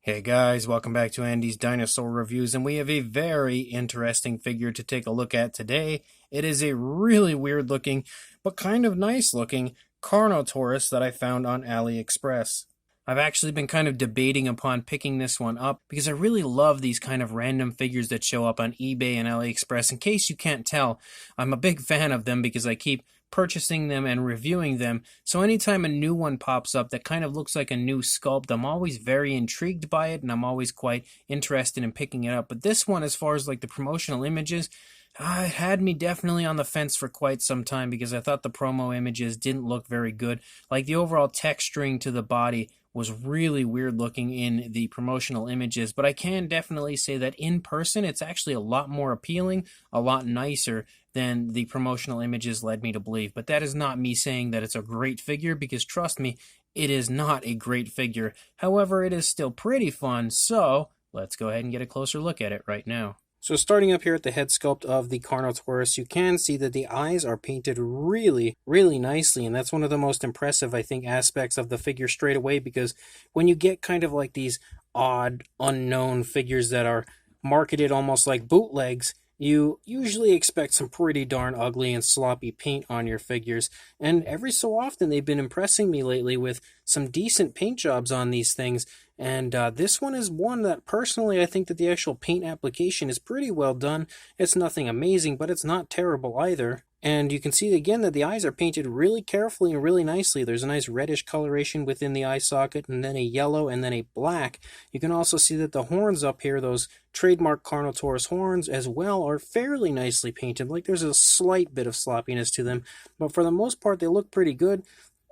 Hey guys, welcome back to Andy's Dinosaur Reviews, and we have a very interesting figure to take a look at today. It is a really weird looking, but kind of nice looking Carnotaurus that I found on Aliexpress. I've actually been kind of debating upon picking this one up because I really love these kind of random figures that show up on eBay and AliExpress. In case you can't tell, I'm a big fan of them because I keep purchasing them and reviewing them. So anytime a new one pops up that kind of looks like a new sculpt, I'm always very intrigued by it and I'm always quite interested in picking it up. But this one, as far as like the promotional images, it had me definitely on the fence for quite some time because I thought the promo images didn't look very good. Like the overall texturing to the body was really weird looking in the promotional images, but I can definitely say that in person it's actually a lot more appealing, a lot nicer than the promotional images led me to believe. But that is not me saying that it's a great figure, because trust me, it is not a great figure. However, it is still pretty fun, so let's go ahead and get a closer look at it right now. So starting up here at the head sculpt of the Carnotaurus, you can see that the eyes are painted really, really nicely, and that's one of the most impressive, I think, aspects of the figure straight away, because when you get kind of like these odd, unknown figures that are marketed almost like bootlegs, you usually expect some pretty darn ugly and sloppy paint on your figures, and every so often they've been impressing me lately with some decent paint jobs on these things. And this one is one that personally I think that the actual paint application is pretty well done. It's nothing amazing, but it's not terrible either. And you can see again that the eyes are painted really carefully and really nicely. There's a nice reddish coloration within the eye socket, and then a yellow, and then a black. You can also see that the horns up here, those trademark Carnotaurus horns as well, are fairly nicely painted. Like there's a slight bit of sloppiness to them, but for the most part they look pretty good.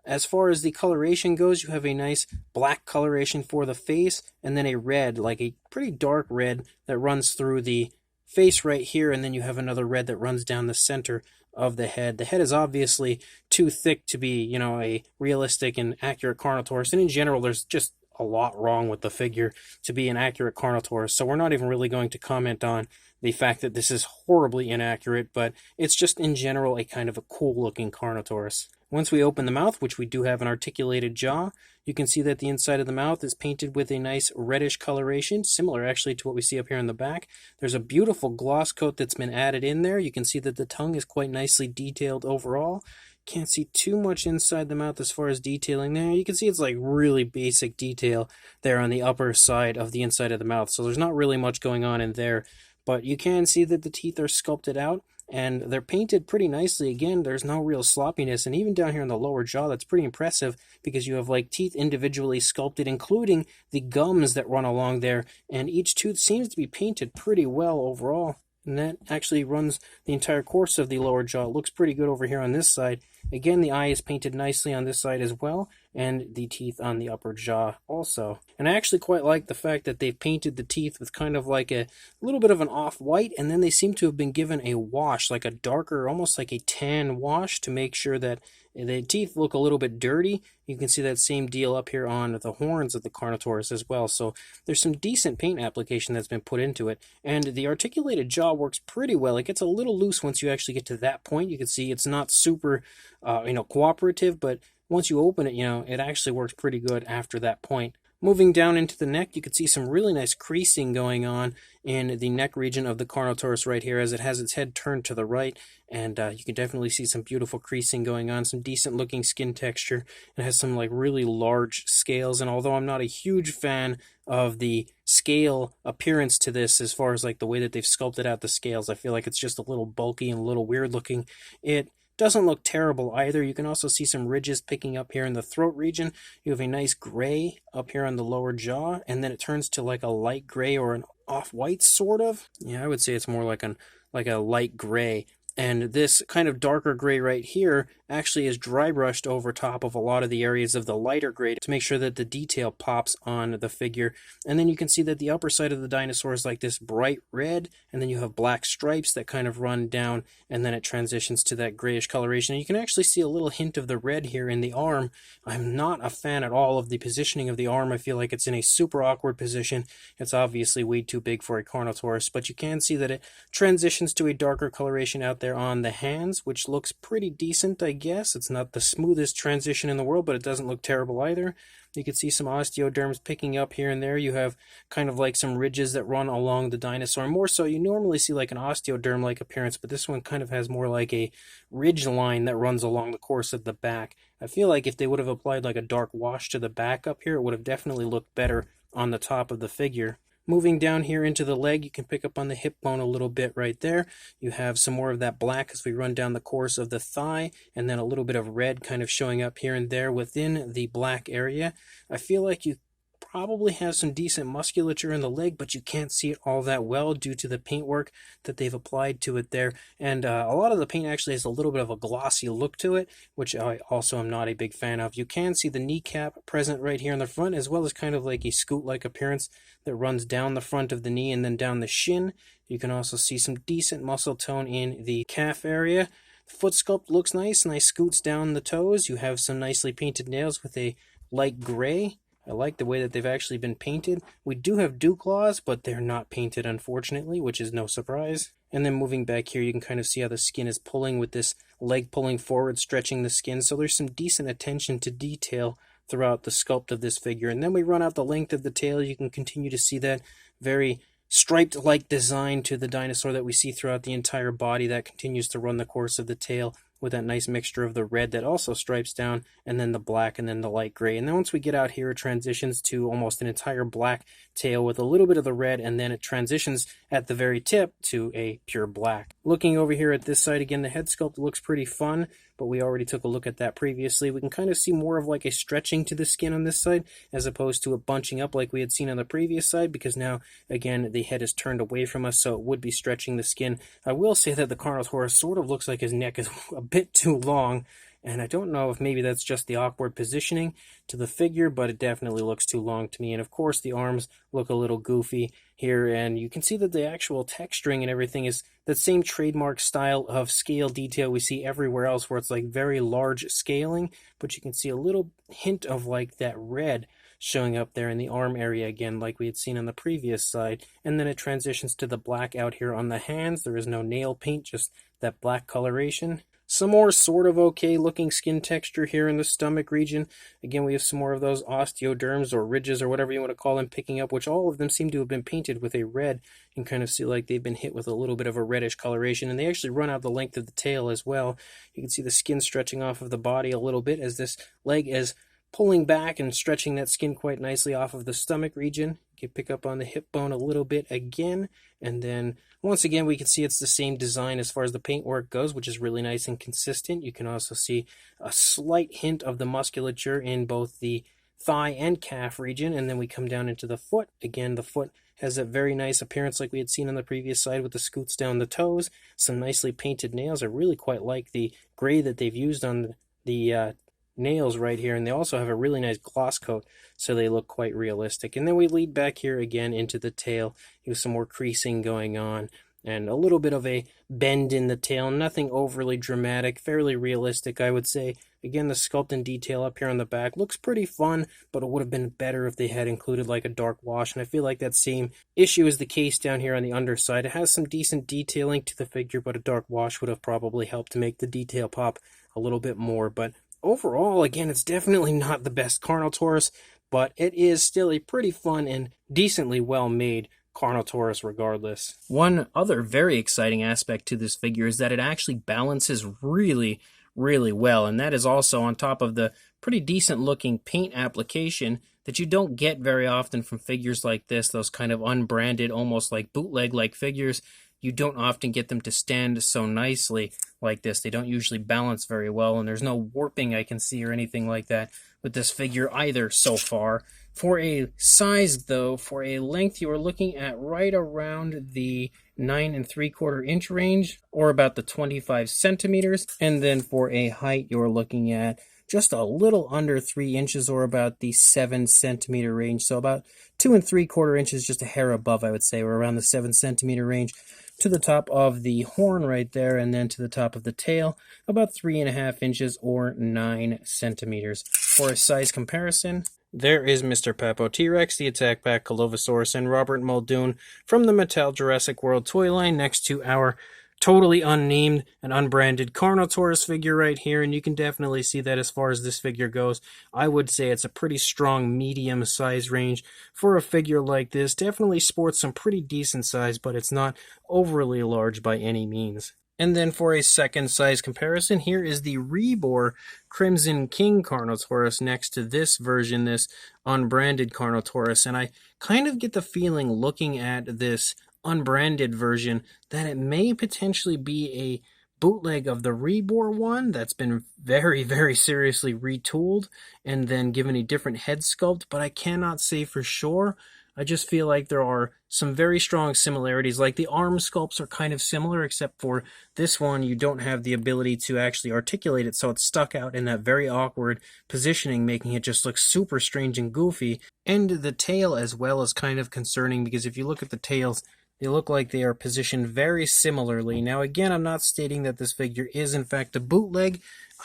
As far as the coloration goes, you have a nice black coloration for the face, and then a red, like a pretty dark red that runs through the face right here, and then you have another red that runs down the center of the head. The head is obviously too thick to be, a realistic and accurate Carnotaurus, and in general, there's just a lot wrong with the figure to be an accurate Carnotaurus, so we're not even really going to comment on the fact that this is horribly inaccurate, but it's just in general a kind of a cool-looking Carnotaurus. Once we open the mouth, which we do have an articulated jaw, you can see that the inside of the mouth is painted with a nice reddish coloration, similar actually to what we see up here in the back. There's a beautiful gloss coat that's been added in there. You can see that the tongue is quite nicely detailed overall. Can't see too much inside the mouth as far as detailing there. You can see it's like really basic detail there on the upper side of the inside of the mouth, so there's not really much going on in there. But you can see that the teeth are sculpted out, and they're painted pretty nicely. Again, there's no real sloppiness, and even down here in the lower jaw, that's pretty impressive because you have like teeth individually sculpted, including the gums that run along there, and each tooth seems to be painted pretty well overall. And that actually runs the entire course of the lower jaw. It looks pretty good over here on this side. Again, the eye is painted nicely on this side as well, and the teeth on the upper jaw also. And I actually quite like the fact that they've painted the teeth with kind of like a little bit of an off-white, and then they seem to have been given a wash, like a darker, almost like a tan wash, to make sure that the teeth look a little bit dirty. You can see that same deal up here on the horns of the Carnotaurus as well. So there's some decent paint application that's been put into it. And the articulated jaw works pretty well. It gets a little loose once you actually get to that point. You can see it's not super, cooperative, but once you open it, it actually works pretty good after that point. Moving down into the neck, you can see some really nice creasing going on in the neck region of the Carnotaurus right here as it has its head turned to the right, and you can definitely see some beautiful creasing going on, some decent looking skin texture. It has some like really large scales, and although I'm not a huge fan of the scale appearance to this as far as like the way that they've sculpted out the scales, I feel like it's just a little bulky and a little weird looking. It doesn't look terrible either. You can also see some ridges picking up here in the throat region. You have a nice gray up here on the lower jaw, and then it turns to like a light gray or an off-white sort of. Yeah, I would say it's more like a light gray. And this kind of darker gray right here actually is dry brushed over top of a lot of the areas of the lighter gray to make sure that the detail pops on the figure. And then you can see that the upper side of the dinosaur is like this bright red, and then you have black stripes that kind of run down, and then it transitions to that grayish coloration. And you can actually see a little hint of the red here in the arm. I'm not a fan at all of the positioning of the arm. I feel like it's in a super awkward position. It's obviously way too big for a Carnotaurus, but you can see that it transitions to a darker coloration out there. there on the hands, which looks pretty decent, I guess. It's not the smoothest transition in the world, but it doesn't look terrible either. You can see some osteoderms picking up here and there. You have kind of like some ridges that run along the dinosaur. More so, you normally see like an osteoderm-like appearance, but this one kind of has more like a ridge line that runs along the course of the back. I feel like if they would have applied like a dark wash to the back up here, it would have definitely looked better on the top of the figure. Moving down here into the leg, you can pick up on the hip bone a little bit right there. You have some more of that black as we run down the course of the thigh, and then a little bit of red kind of showing up here and there within the black area. I feel like you probably have some decent musculature in the leg, but you can't see it all that well due to the paintwork that they've applied to it there. And a lot of the paint actually has a little bit of a glossy look to it, which I also am not a big fan of. You can see the kneecap present right here in the front, as well as kind of like a scoot-like appearance that runs down the front of the knee and then down the shin. You can also see some decent muscle tone in the calf area. The foot sculpt looks nice scoots down the toes. You have some nicely painted nails with a light gray. I like the way that they've actually been painted. We do have dew claws, but they're not painted, unfortunately, which is no surprise. And then moving back here, you can kind of see how the skin is pulling with this leg pulling forward, stretching the skin. So there's some decent attention to detail throughout the sculpt of this figure. And then we run out the length of the tail. You can continue to see that very striped-like design to the dinosaur that we see throughout the entire body that continues to run the course of the tail, with that nice mixture of the red that also stripes down, and then the black, and then the light gray. And then once we get out here, it transitions to almost an entire black tail with a little bit of the red, and then it transitions at the very tip to a pure black. Looking over here at this side again, the head sculpt looks pretty fun, but we already took a look at that previously. We can kind of see more of like a stretching to the skin on this side, as opposed to a bunching up like we had seen on the previous side, because now, again, the head is turned away from us, so it would be stretching the skin. I will say that the Carnotaurus sort of looks like his neck is a bit too long, and I don't know if maybe that's just the awkward positioning to the figure, but it definitely looks too long to me. And of course the arms look a little goofy here, and you can see that the actual texturing and everything is that same trademark style of scale detail we see everywhere else, where it's like very large scaling, but you can see a little hint of like that red showing up there in the arm area again, like we had seen on the previous side. And then it transitions to the black out here on the hands. There is no nail paint, just that black coloration. Some more sort of okay looking skin texture here in the stomach region. Again, we have some more of those osteoderms or ridges or whatever you want to call them picking up, which all of them seem to have been painted with a red. You can kind of see like they've been hit with a little bit of a reddish coloration, and they actually run out the length of the tail as well. You can see the skin stretching off of the body a little bit as this leg is pulling back and stretching that skin quite nicely off of the stomach region. You can pick up on the hip bone a little bit again, and then once again we can see it's the same design as far as the paintwork goes, which is really nice and consistent. You can also see a slight hint of the musculature in both the thigh and calf region, and then we come down into the foot. Again, the foot has a very nice appearance like we had seen on the previous side with the scoots down the toes, some nicely painted nails. I really quite like the gray that they've used on the nails right here, and they also have a really nice gloss coat, so they look quite realistic. And then we lead back here again into the tail. You have some more creasing going on and a little bit of a bend in the tail, nothing overly dramatic, fairly realistic, I would say. Again, the sculpt and detail up here on the back looks pretty fun, but it would have been better if they had included like a dark wash, and I feel like that same issue is the case down here on the underside. It has some decent detailing to the figure, but a dark wash would have probably helped to make the detail pop a little bit more. But overall, again, it's definitely not the best Carnotaurus, but it is still a pretty fun and decently well-made Carnotaurus regardless. One other very exciting aspect to this figure is that it actually balances really well, and that is also on top of the pretty decent looking paint application that you don't get very often from figures like this, those kind of unbranded, almost like bootleg-like figures. You don't often get them to stand so nicely like this. They don't usually balance very well, and there's no warping I can see or anything like that with this figure either so far. For a size, though, for a length, you are looking at right around the 9 3/4 inch range, or about the 25 centimeters. And then for a height, you're looking at just a little under 3 inches, or about the 7 centimeter range. So about 2 3/4 inches, just a hair above, I would say, or around the 7 centimeter range to the top of the horn right there, and then to the top of the tail, about 3.5 inches or 9 centimeters. For a size comparison, there is Mr. Papo T-Rex, the Attack Pack Colovosaurus, and Robert Muldoon from the Mattel Jurassic World toy line next to our totally unnamed and unbranded Carnotaurus figure right here, and you can definitely see that as far as this figure goes. I would say it's a pretty strong medium size range for a figure like this. Definitely sports some pretty decent size, but it's not overly large by any means. And then for a second size comparison, here is the Rebor Crimson King Carnotaurus next to this version, this unbranded Carnotaurus. And I kind of get the feeling looking at this unbranded version that it may potentially be a bootleg of the Rebor one that's been very, very seriously retooled and then given a different head sculpt, but I cannot say for sure. I just feel like there are some very strong similarities. Like the arm sculpts are kind of similar, except for this one, you don't have the ability to actually articulate it, so it's stuck out in that very awkward positioning, making it just look super strange and goofy. And the tail as well is kind of concerning, because if you look at the tails, they look like they are positioned very similarly. Now, again, I'm not stating that this figure is in fact a bootleg.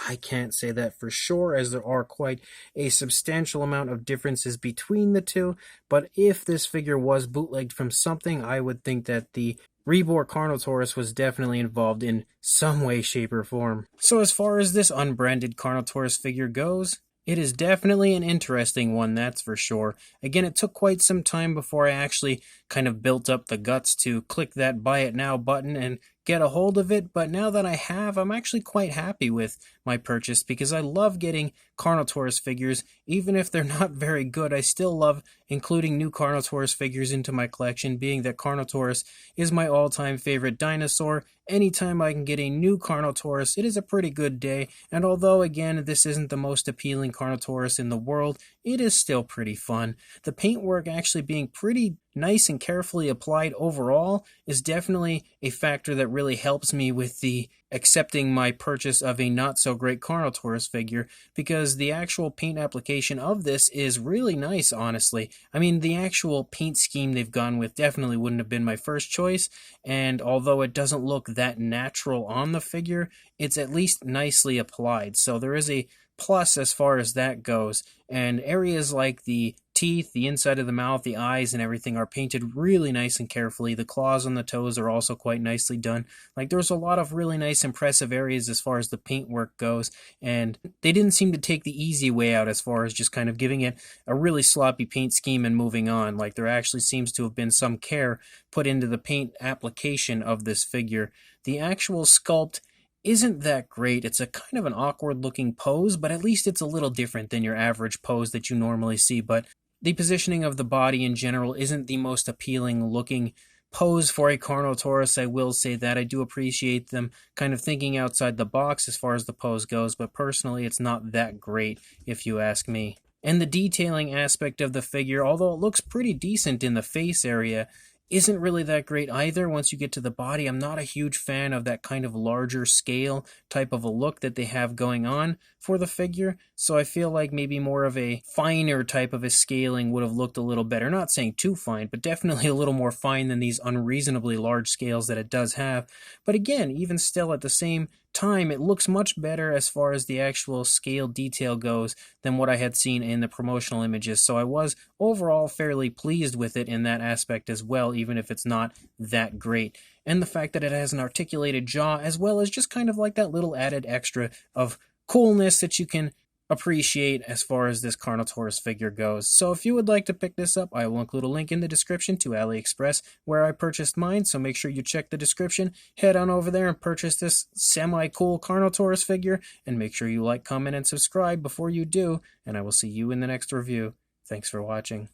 I can't say that for sure, as there are quite a substantial amount of differences between the two. But if this figure was bootlegged from something, I would think that the Rebor Carnotaurus was definitely involved in some way, shape, or form. So as far as this unbranded Carnotaurus figure goes, it is definitely an interesting one, that's for sure. Again, it took quite some time before I actually kind of built up the guts to click that buy it now button and get a hold of it, but now that I have, I'm actually quite happy with my purchase because I love getting Carnotaurus figures. Even if they're not very good, I still love including new Carnotaurus figures into my collection, being that Carnotaurus is my all-time favorite dinosaur. Anytime I can get a new Carnotaurus, it is a pretty good day, and although, again, this isn't the most appealing Carnotaurus in the world, it is still pretty fun. The paintwork actually being pretty nice and carefully applied overall is definitely a factor that really helps me with the accepting my purchase of a not-so-great Carnotaurus figure, because the actual paint application of this is really nice, honestly. I mean, the actual paint scheme they've gone with definitely wouldn't have been my first choice, and although it doesn't look that natural on the figure, it's at least nicely applied, so there is a plus as far as that goes. And areas like the teeth, the inside of the mouth, the eyes, and everything are painted really nice and carefully. The claws on the toes are also quite nicely done. Like, there's a lot of really nice, impressive areas as far as the paintwork goes, and they didn't seem to take the easy way out as far as just kind of giving it a really sloppy paint scheme and moving on. Like, there actually seems to have been some care put into the paint application of this figure. The actual sculpt isn't that great. It's a kind of an awkward looking pose, but at least it's a little different than your average pose that you normally see. But the positioning of the body in general isn't the most appealing looking pose for a Carnotaurus. I will say that. I do appreciate them kind of thinking outside the box as far as the pose goes, but personally it's not that great if you ask me. And the detailing aspect of the figure, although it looks pretty decent in the face area, isn't really that great either once you get to the body. I'm not a huge fan of that kind of larger scale type of a look that they have going on for the figure, so I feel like maybe more of a finer type of a scaling would have looked a little better. Not saying too fine, but definitely a little more fine than these unreasonably large scales that it does have. But again, even still at the same time, it looks much better as far as the actual scale detail goes than what I had seen in the promotional images, so I was overall fairly pleased with it in that aspect as well, even if it's not that great. And the fact that it has an articulated jaw, as well as just kind of like that little added extra of coolness that you can appreciate as far as this Carnotaurus figure goes. So if you would like to pick this up, I will include a link in the description to Aliexpress where I purchased mine, so make sure you check the description, head on over there and purchase this semi-cool Carnotaurus figure, and make sure you like, comment, and subscribe before you do, and I will see you in the next review. Thanks for watching.